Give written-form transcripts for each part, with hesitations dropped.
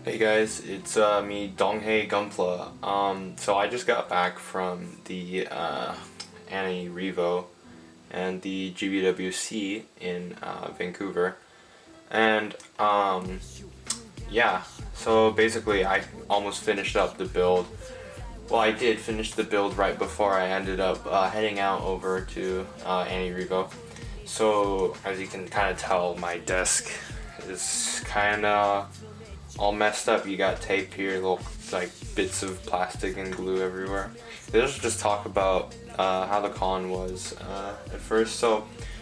Hey guys, it's me, Donghei Gunpla. So I just got back from the Annie Revo and the GBWC in Vancouver, and yeah, so basically I almost finished up the build. Well, I did finish the build right before I ended up heading out over to Annie Revo. So as you can kind of tell, my desk is kind of all messed up. You got tape here, little like bits of plastic and glue everywhere. Let's just talk about how the con was at first. So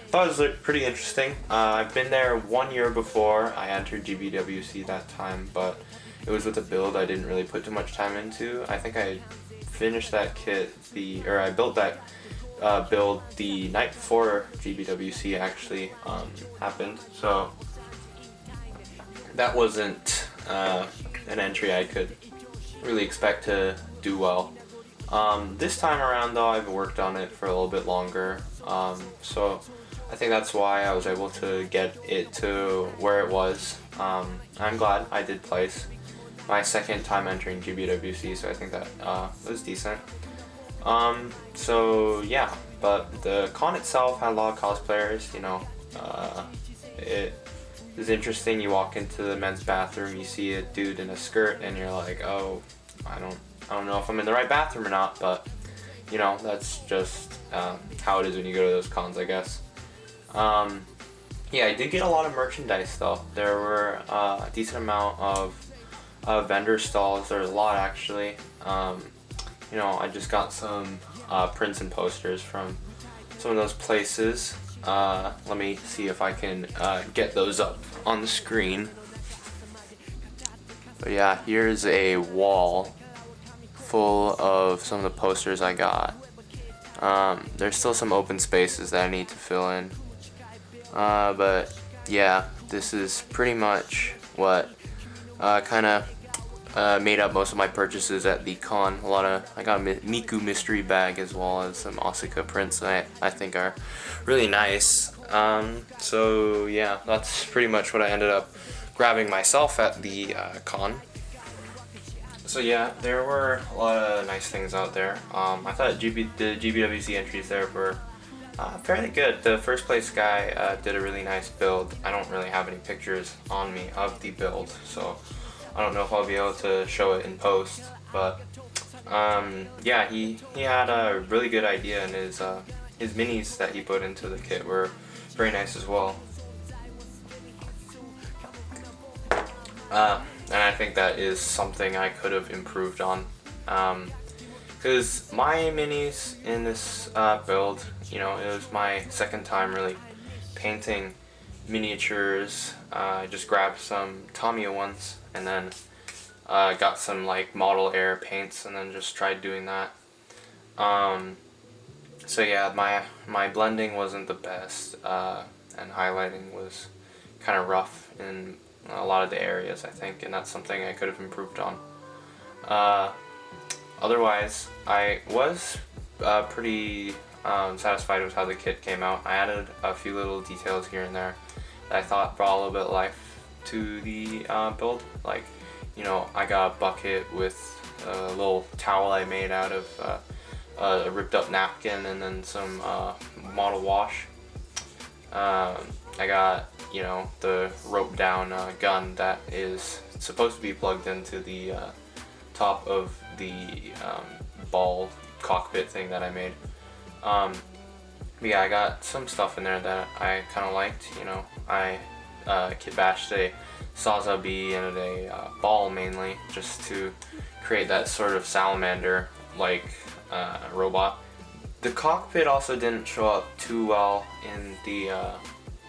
I thought it was pretty interesting. I've been there 1 year before I entered GBWC that time, but it was with a build I didn't really put too much time into. I think I finished that kit, I built that build the night before GBWC actually happened. So that wasn't an entry I could really expect to do well. This time around though, I've worked on it for a little bit longer, so I think that's why I was able to get it to where it was. I'm glad I did place. My second time entering GBWC, so I think that was decent. So yeah, but the con itself had a lot of cosplayers, you know. It is interesting. You walk into the men's bathroom, you see a dude in a skirt, and you're like, oh, I don't know if I'm in the right bathroom or not, but you know, that's just how it is when you go to those cons, I guess. Yeah, I did get a lot of merchandise though. There were a decent amount of vendor stalls. There's a lot actually. You know, I just got some prints and posters from some of those places. Let me see if I can get those up on the screen. But yeah, here's a wall full of some of the posters I got. There's still some open spaces that I need to fill in. But yeah, this is pretty much what kind of made up most of my purchases at the con. I got a Miku mystery bag as well as some Asuka prints that I think are really nice. So yeah, that's pretty much what I ended up grabbing myself at the con. So yeah, there were a lot of nice things out there. I thought the GBWC entries there were fairly good. The first place guy did a really nice build. I don't really have any pictures on me of the build, so I don't know if I'll be able to show it in post, but yeah, he had a really good idea, and his minis that he put into the kit were very nice as well. And I think that is something I could have improved on, because my minis in this build, you know, it was my second time really painting miniatures. I just grabbed some Tamiya ones and then got some like model air paints and then just tried doing that. So yeah, my blending wasn't the best, and highlighting was kind of rough in a lot of the areas, I think, and that's something I could have improved on. Otherwise, I was pretty satisfied with how the kit came out. I added a few little details here and there that I thought brought a little bit of life to the build. Like, you know, I got a bucket with a little towel I made out of a ripped up napkin and then some model wash. I got, you know, the rope down gun that is supposed to be plugged into the top of the ball cockpit thing that I made. But yeah, I got some stuff in there that I kind of liked. You know, I kit bashed a Sawzall bee and a ball mainly, just to create that sort of salamander like robot. The cockpit also didn't show up too well in the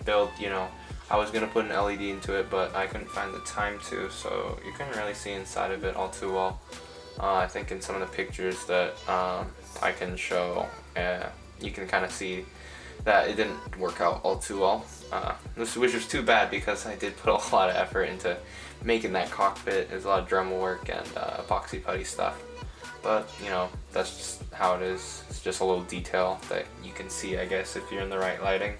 build. You know, I was gonna put an LED into it, but I couldn't find the time to, so you couldn't really see inside of it all too well. I think in some of the pictures that I can show, you can kind of see that it didn't work out all too well, which was too bad because I did put a lot of effort into making that cockpit. There's a lot of Dremel work and epoxy putty stuff, but you know, that's just how it is. It's just a little detail that you can see, I guess, if you're in the right lighting.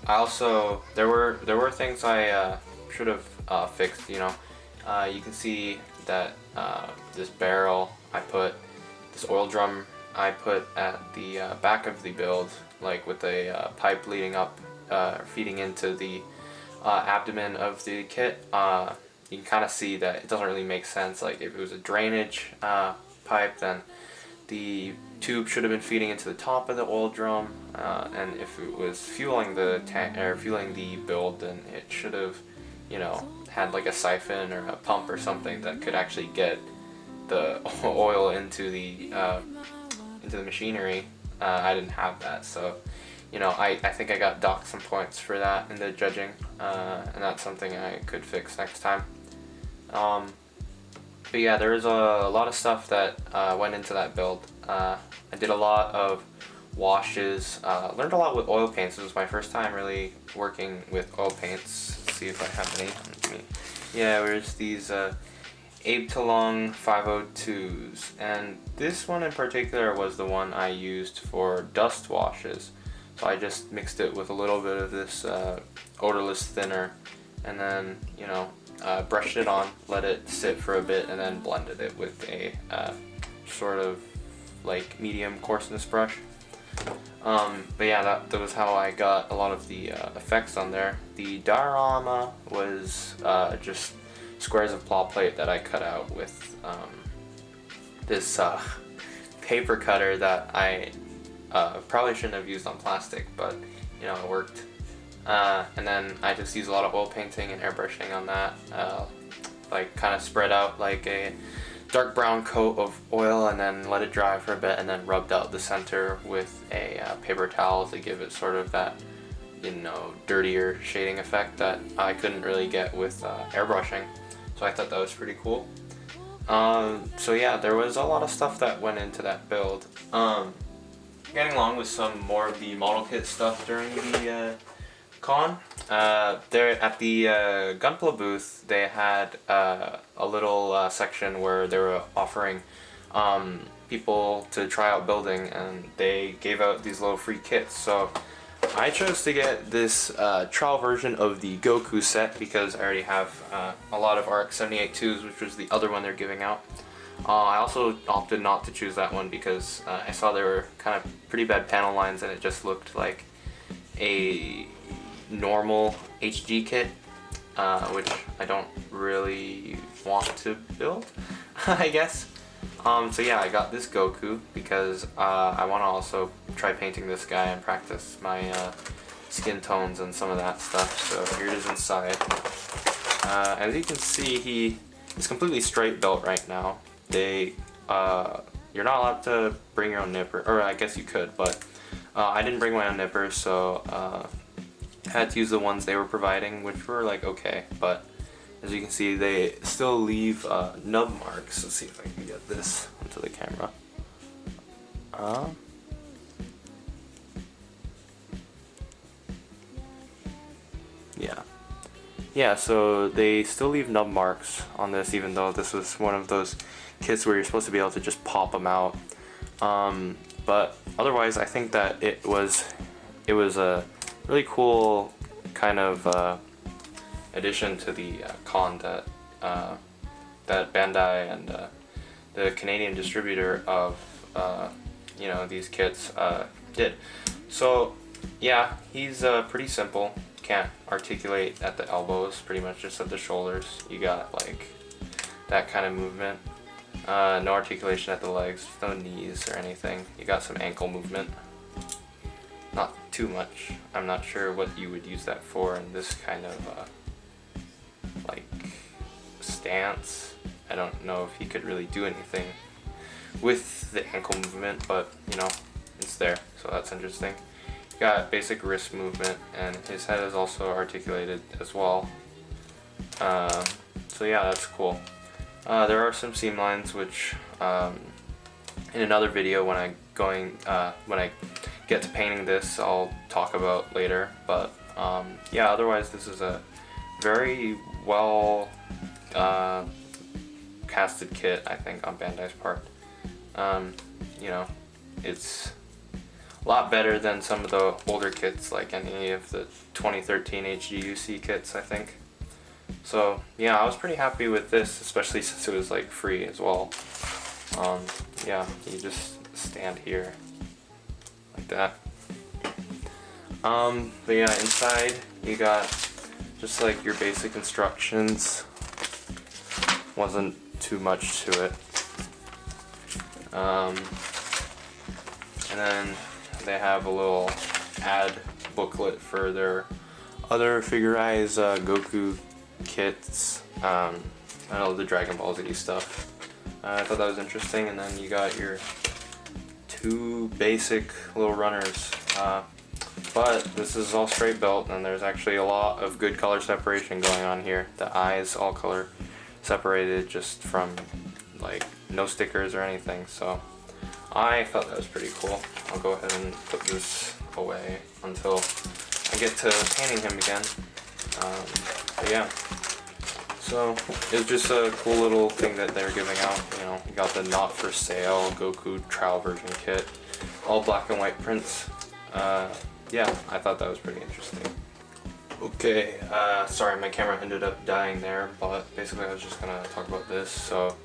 I also, there were things I should have fixed. You know, you can see that this barrel I put, this oil drum I put at the back of the build, like with a pipe leading up, feeding into the abdomen of the kit. You can kind of see that it doesn't really make sense. Like if it was a drainage pipe, then the tube should have been feeding into the top of the oil drum, and if it was fueling the tank or fueling the build, then it should have, you know, had like a siphon or a pump or something that could actually get the oil into the machinery. I didn't have that, so you know, I think I got docked some points for that in the judging, and that's something I could fix next time. But yeah, there was a lot of stuff that went into that build. I did a lot of washes, learned a lot with oil paints. It was my first time really working with oil paints. Let's see if I have any. Yeah, there's these Abe Talong 502s, and this one in particular was the one I used for dust washes. So I just mixed it with a little bit of this odorless thinner, and then, you know, brushed it on, let it sit for a bit, and then blended it with a sort of like medium coarseness brush. But yeah, that was how I got a lot of the effects on there. The diorama was just squares of claw plate that I cut out with this paper cutter that I probably shouldn't have used on plastic, but you know, it worked. And then I just used a lot of oil painting and airbrushing on that, like kind of spread out like a dark brown coat of oil and then let it dry for a bit, and then rubbed out the center with a paper towel to give it sort of that, you know, dirtier shading effect that I couldn't really get with airbrushing. So I thought that was pretty cool. So yeah, there was a lot of stuff that went into that build. Getting along with some more of the model kit stuff during the con. There at the Gunpla booth, they had a little section where they were offering people to try out building, and they gave out these little free kits. So I chose to get this trial version of the Goku set because I already have a lot of RX 78-2s, which was the other one they're giving out. I also opted not to choose that one because I saw there were kind of pretty bad panel lines, and it just looked like a normal HG kit, which I don't really want to build, I guess. So yeah, I got this Goku because I want to also try painting this guy and practice my skin tones and some of that stuff. So here it is inside. As you can see, he is completely straight built right now. You're not allowed to bring your own nipper, or I guess you could, but I didn't bring my own nipper, so I had to use the ones they were providing, which were like okay, but as you can see, they still leave nub marks. Let's see if I can get this onto the camera. Yeah, so they still leave nub marks on this, even though this was one of those kits where you're supposed to be able to just pop them out. But otherwise, I think that it was a really cool kind of addition to the con that Bandai and the Canadian distributor of these kits did. So yeah, he's pretty simple. Can't articulate at the elbows, pretty much just at the shoulders. You got like that kind of movement. No articulation at the legs, no knees or anything. You got some ankle movement. Not too much. I'm not sure what you would use that for in this kind of like stance. I don't know if he could really do anything with the ankle movement, but you know, it's there, so that's interesting. Got basic wrist movement, and his head is also articulated as well. So yeah, that's cool. There are some seam lines, which in another video when I get to painting this, I'll talk about later. But yeah, otherwise this is a very well casted kit, I think, on Bandai's part. You know, it's a lot better than some of the older kits, like any of the 2013 GBWC kits, I think. So yeah, I was pretty happy with this, especially since it was like free as well. Yeah, you just stand here like that. But yeah, inside you got just like your basic instructions. Wasn't too much to it. And then they have a little ad booklet for their other Figure-Eyes Goku kits, and all the Dragon Ball Z stuff. I thought that was interesting. And then you got your two basic little runners, but this is all straight built, and there's actually a lot of good color separation going on here. The eyes all color separated just from like no stickers or anything, so I thought that was pretty cool. I'll go ahead and put this away until I get to painting him again. But yeah, so it was just a cool little thing that they're giving out. You know, you got the not for sale Goku trial version kit, all black and white prints. Yeah, I thought that was pretty interesting. Okay, sorry, my camera ended up dying there, but basically I was just gonna talk about this. So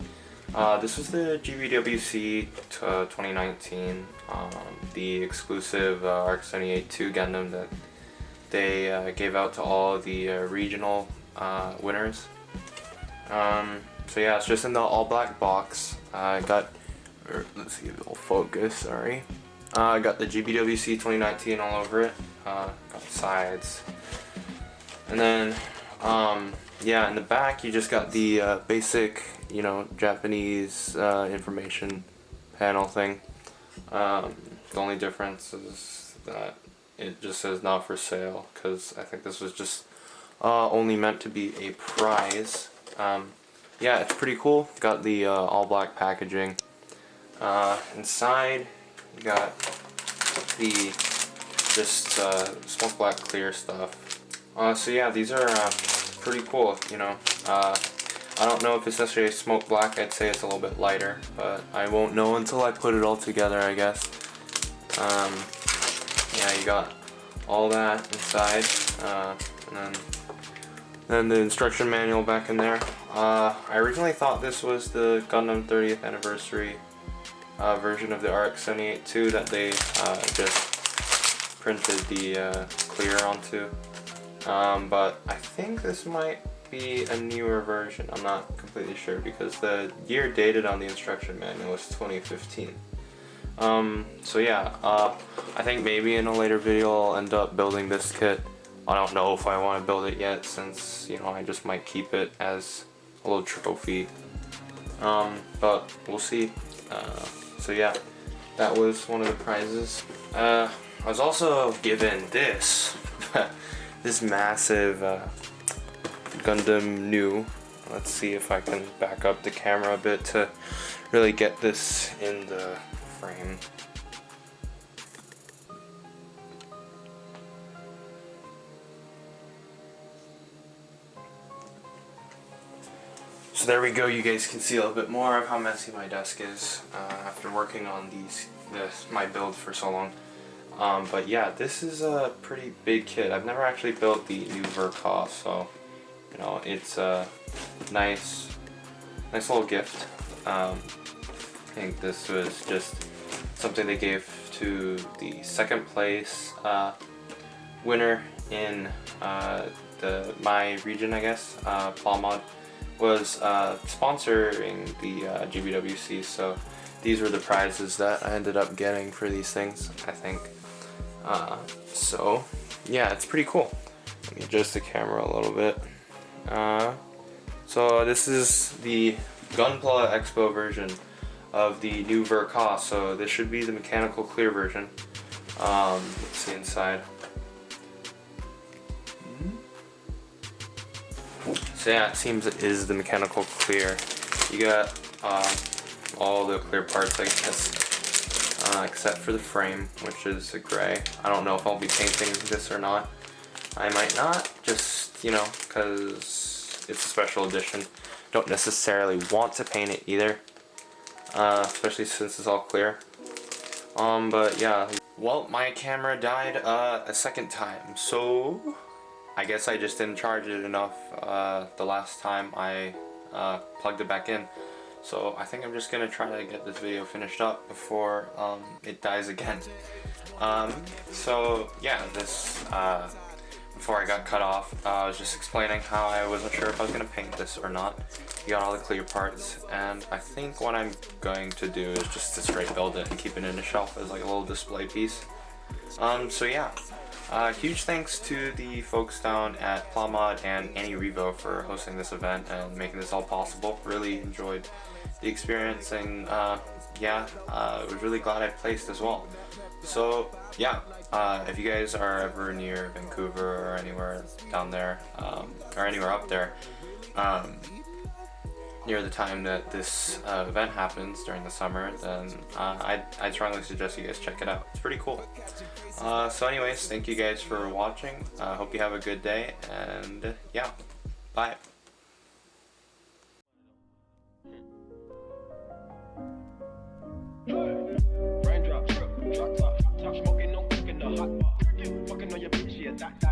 this was the GBWC 2019, the exclusive RX-78-2 Gundam that they gave out to all of the regional winners. So yeah, it's just in the all black box. I got, let's see if it'll focus, sorry. I got the GBWC 2019 all over it, got the sides. And then, yeah, in the back you just got the basic, you know, Japanese information panel thing. The only difference is that it just says not for sale, because I think this was just only meant to be a prize. Yeah, it's pretty cool. Got the all black packaging. Inside you got the just smoke black clear stuff. So yeah, these are pretty cool, you know. I don't know if it's necessarily smoke black. I'd say it's a little bit lighter, but I won't know until I put it all together, I guess. Yeah, you got all that inside, and then the instruction manual back in there. I originally thought this was the Gundam 30th anniversary version of the RX-78-2 that they just printed the clear onto. But I think this might be a newer version. I'm not completely sure because the year dated on the instruction manual was 2015. So yeah, I think maybe in a later video I'll end up building this kit. I don't know if I want to build it yet since, you know, I just might keep it as a little trophy. But we'll see. So yeah, that was one of the prizes. I was also given this, this massive Gundam new. Let's see if I can back up the camera a bit to really get this in the frame. So there we go, you guys can see a little bit more of how messy my desk is after working on my build for so long. But yeah, this is a pretty big kit. I've never actually built the new Verka, so you know, it's a nice little gift. I think this was just something they gave to the second place winner in my region, I guess. Plawmod was sponsoring the GBWC, so these were the prizes that I ended up getting for these things, I think. So yeah, it's pretty cool. Let me adjust the camera a little bit. So this is the Gunpla Expo version of the new Verka, so this should be the mechanical clear version. Let's see inside. So yeah, it seems it is the mechanical clear. You got all the clear parts, I guess, except for the frame, which is a gray. I don't know if I'll be painting this or not. I might not, just, you know, because it's a special edition. Don't necessarily want to paint it either, especially since it's all clear. But yeah, well, my camera died a second time, so I guess I just didn't charge it enough the last time I plugged it back in. So I think I'm just gonna try to get this video finished up before it dies again. So yeah, this before I got cut off, I was just explaining how I wasn't sure if I was gonna paint this or not. You got all the clear parts, and I think what I'm going to do is just to straight build it and keep it in a shelf as like a little display piece. So yeah. Huge thanks to the folks down at Plawmod and Annie Revo for hosting this event and making this all possible. Really enjoyed the experience, and yeah, I was really glad I placed as well. So yeah, if you guys are ever near Vancouver or anywhere down there, or anywhere up there, near the time that this event happens during the summer, then I'd strongly suggest you guys check it out. It's pretty cool. So anyways, thank you guys for watching. Hope you have a good day, and yeah, bye. Raindrop, drop top, top smoking, no cooking, the hot bar. Fucking on your bitch, yeah, that.